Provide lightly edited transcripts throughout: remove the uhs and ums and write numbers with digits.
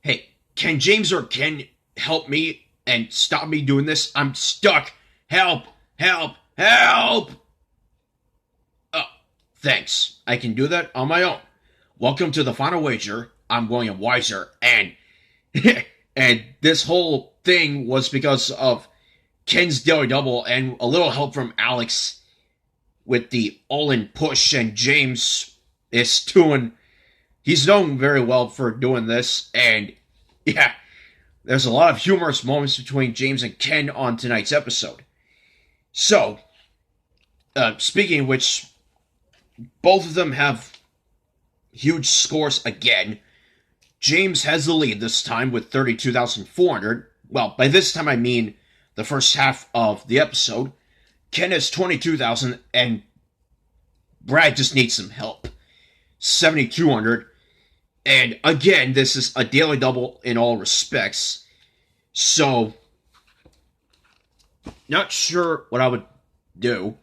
Hey, can James or Ken help me and stop me doing this? I'm stuck. Help! Help! Help! Oh, thanks. I can do that on my own. Welcome to the final wager. I'm William Weyser, and and this whole thing was because of Ken's daily double and a little help from Alex with the all-in push. And James is doing. He's known very well for doing this, and yeah, there's a lot of humorous moments between James and Ken on tonight's episode. So, speaking of which, both of them have huge scores again. James has the lead this time with 32,400. Well, by this time I mean the first half of the episode. Ken has 22,000, and Brad just needs some help. 7,200. And again, this is a daily double in all respects. So, not sure what I would do.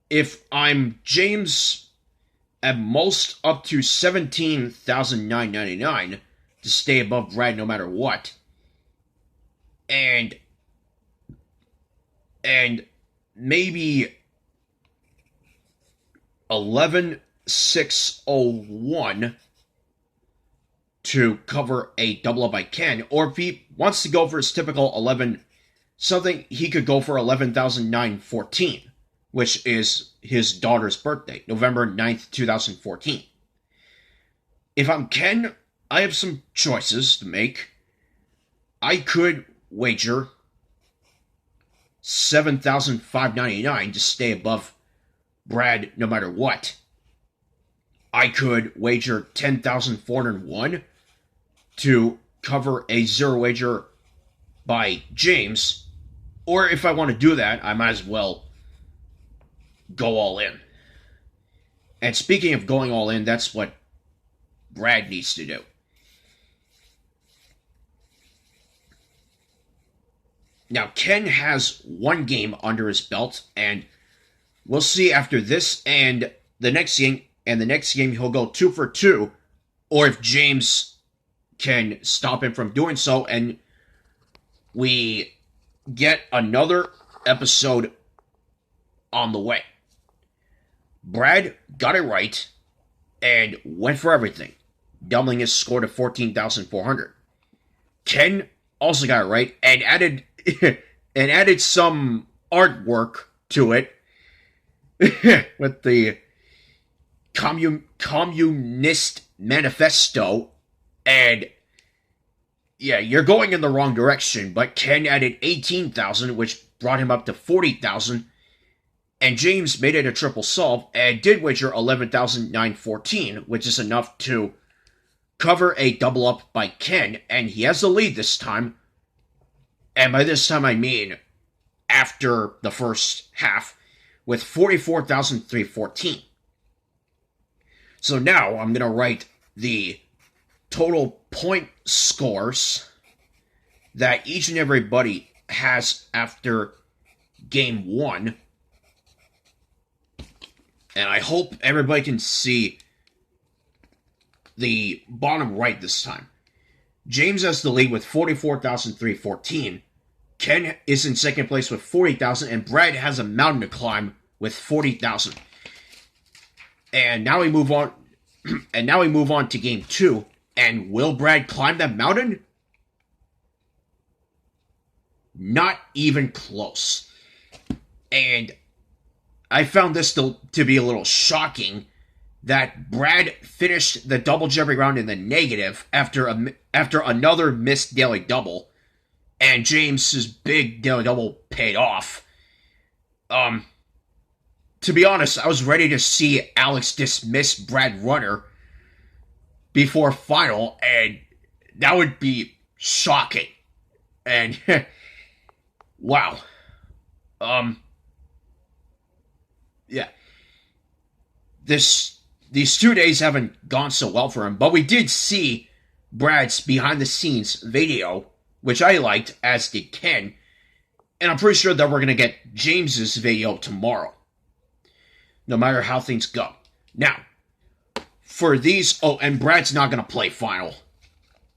If I'm James, at most up to 17,999 to stay above Brad no matter what. And maybe 11,601 to cover a double up by Ken, or if he wants to go for his typical 11 something, he could go for 11,914, which is his daughter's birthday, November 9th, 2014. If I'm Ken, I have some choices to make. I could wager 7,599 to stay above Brad no matter what. I could wager 10,401 to cover a zero wager by James. Or if I want to do that, I might as well go all in. And speaking of going all in, that's what Brad needs to do. Now, Ken has one game under his belt, and we'll see after this and the next game, he'll go 2 for 2, or if James can stop him from doing so, and we get another episode on the way. Brad got it right and went for everything, doubling his score to 14,400. Ken also got it right and added some artwork to it with the communist manifesto. And yeah, you're going in the wrong direction, but Ken added 18,000, which brought him up to 40,000. And James made it a triple solve and did wager 11,914, which is enough to cover a double up by Ken, and he has the lead this time. And by this time I mean after the first half, with 44,314. So now I'm going to write the total point scores that each and everybody has after game one. And I hope everybody can see the bottom right this time. James has the lead with 44,314. Ken is in second place with 40,000, and Brad has a mountain to climb with 40,000. And now we move on. And now we move on to game two. And will Brad climb that mountain? Not even close. And I found this to be a little shocking that Brad finished the double jeopardy round in the negative after another missed daily double, and James's big daily double paid off. To be honest, I was ready to see Alex dismiss Brad Rutter before final, and that would be shocking. And wow. Yeah. These 2 days haven't gone so well for him, but we did see Brad's behind the scenes video, which I liked, as did Ken, and I'm pretty sure that we're going to get James's video tomorrow, no matter how things go. Now, for these, oh, and Brad's not going to play final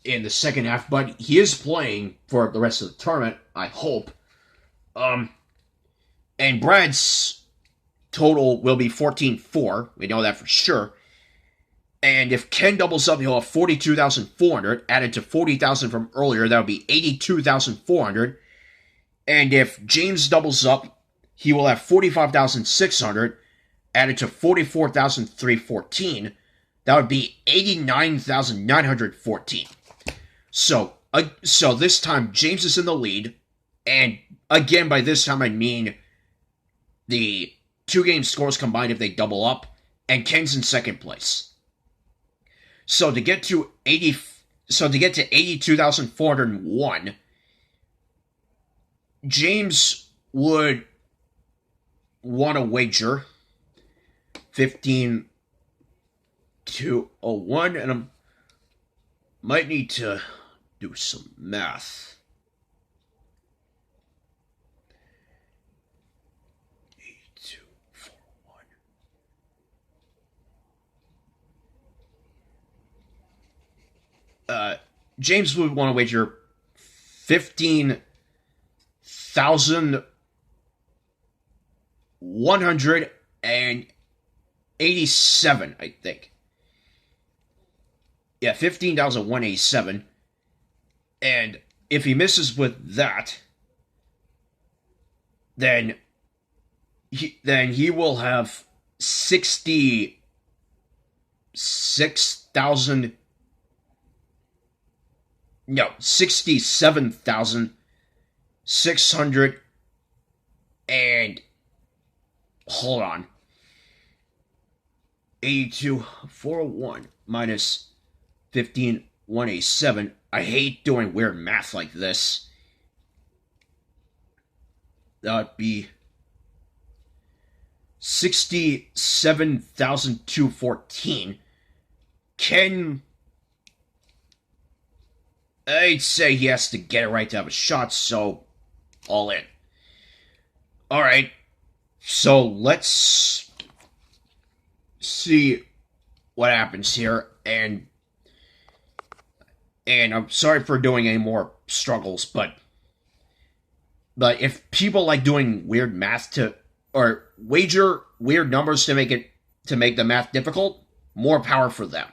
in the second half, but he is playing for the rest of the tournament, I hope. And Brad's total will be 14-4. We know that for sure. And if Ken doubles up, he'll have 42,400. Added to 40,000 from earlier, that would be 82,400. And if James doubles up, he will have 45,600. Added to 44,314. That would be 89,914. So this time, James is in the lead. And again, by this time, I mean the two-game scores combined if they double up. And Ken's in second place. So to get to 82,401, James would want to wager 15,201, and I might need to do some math. 8241. James would want to wager 15,187, I think. Yeah, 15,187. And if he misses with that, then he will have 67,600 and hold on. 82,401 minus 15,187. I hate doing weird math like this. That would be 67,214. I'd say he has to get it right to have a shot, so all in. Alright, so let's see what happens here, and I'm sorry for doing any more struggles, but if people like doing weird math or wager weird numbers to make the math difficult, more power for them.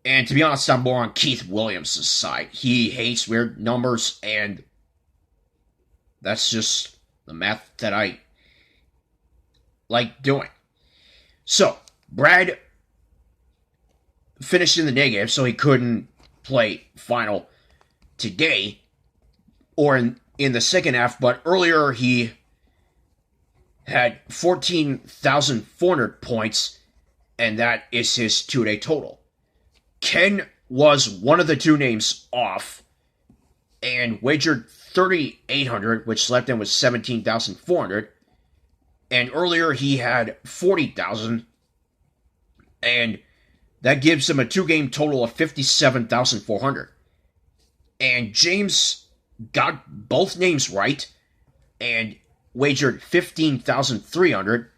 And to be honest, I'm more on Keith Williams' side. He hates weird numbers, and that's just the math that I like doing. So, Brad finished in the negative, so he couldn't play final today, or in the second half, but earlier he had 14,400 points, and that is his two-day total. Ken was one of the two names off and wagered 3,800, which left him with 17,400. And earlier he had 40,000, and that gives him a two-game total of 57,400. And James got both names right and wagered 15,300,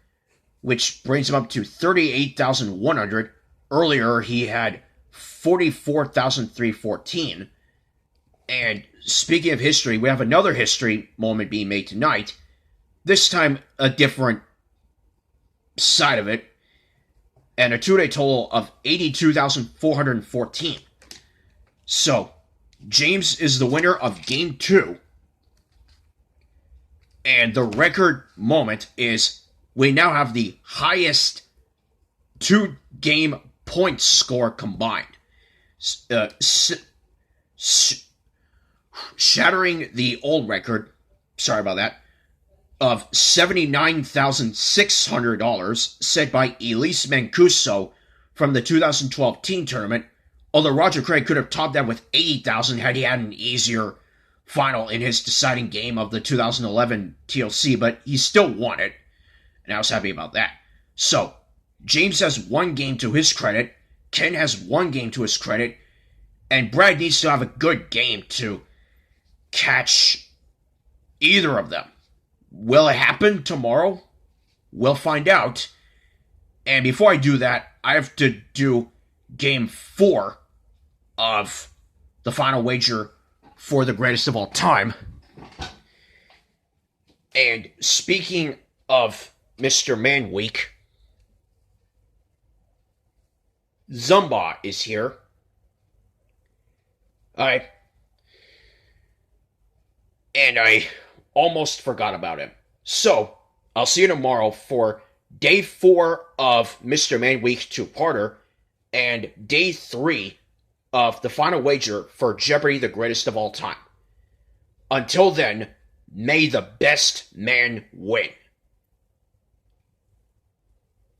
which brings him up to 38,100. Earlier he had 44,314. And speaking of history, we have another history moment being made tonight. This time, a different side of it. And a two-day total of 82,414. So, James is the winner of Game 2. And the record moment is we now have the highest two-game point score combined. Shattering the old record, sorry about that, of $79,600 set by Elise Mancuso from the 2012 teen tournament, although Roger Craig could have topped that with $80,000 had he had an easier final in his deciding game of the 2011 TLC, but he still won it, and I was happy about that. So, James has one game to his credit, Ken has one game to his credit, and Brad needs to have a good game to catch either of them. Will it happen tomorrow? We'll find out. And before I do that, I have to do game 4 of the final wager for the greatest of all time. And speaking of Mr. Man Week, Zumba is here. And I almost forgot about him. So, I'll see you tomorrow for day 4 of Mr. Man Week 2-parter and day 3 of the final wager for Jeopardy, the greatest of all time. Until then, may the best man win.